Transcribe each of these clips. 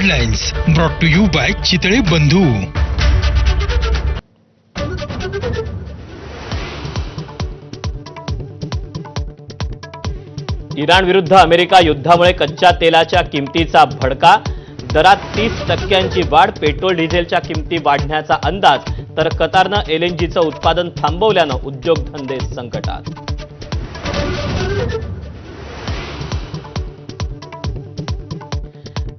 Headlines brought to you by Chitale Bandhu. इराण विरुद्ध America युद्धामुळे कच्च्या तेलाच्या किमतीचा भडका. दरात 30% वाढ. पेट्रोल डिझेलच्या किमती वाढण्याचा अंदाज. तर कतारनं एलएनजीचं उत्पादन थांबवल्यानं उद्योगधंदे संकटात.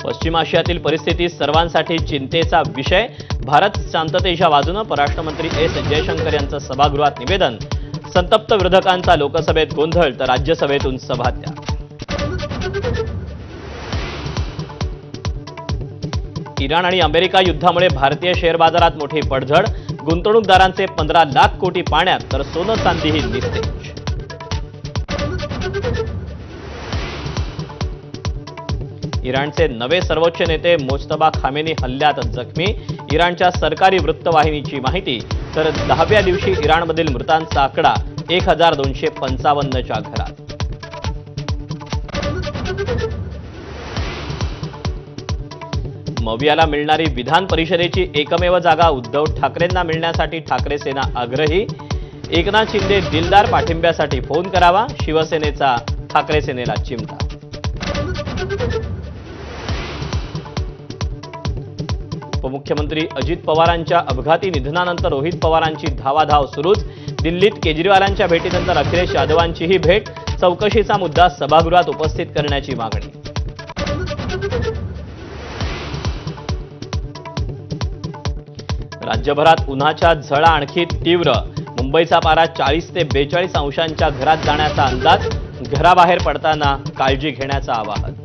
पश्चिम आशियातील परिस्थिती सर्वांसाठी चिंतेचा विषय. भारत शांततेच्या बाजूनं. परराष्ट्र मंत्री एस जयशंकर यांचं सभागृहात निवेदन. संतप्त विरोधकांचा लोकसभेत गोंधळ तर राज्यसभेतून सभात्याग. इराण आणि अमेरिका युद्धामुळे भारतीय शेअर बाजारात मोठी पडझड. गुंतवणूकदारांचे 15 लाख कोटी पाण्यात तर सोनं चांदीही निस्तेज. इराणचे नवे सर्वोच्च नेते मोजतबा खामेनी हल्ल्यात जखमी. इराणच्या सरकारी वृत्तवाहिनीची माहिती. तर 10व्या दिवशी इराणमधील मृतांचा आकडा 1255च्या घरात. मवियाला मिळणारी विधान परिषदेची एकमेव जागा उद्धव ठाकरेंना मिळण्यासाठी ठाकरे सेना आग्रही. एकनाथ शिंदे दिलदार पाठिंब्यासाठी फोन करावा. शिवसेनेचा ठाकरे सेनेला चिमटा. उपमुख्यमंत्री अजित पवारांच्या अपघाती निधनानंतर रोहित पवारांची धावाधाव सुरूच. दिल्लीत केजरीवालांच्या भेटीनंतर अखिलेश यादवांचीही भेट. चौकशीचा मुद्दा सभागृहात उपस्थित करण्याची मागणी. राज्यभरात उन्हाच्या झळा आणखी तीव्र. मुंबईचा पारा 40 ते 42 अंशांच्या घरात जाण्याचा अंदाज. घराबाहेर पडताना काळजी घेण्याचं आवाहन.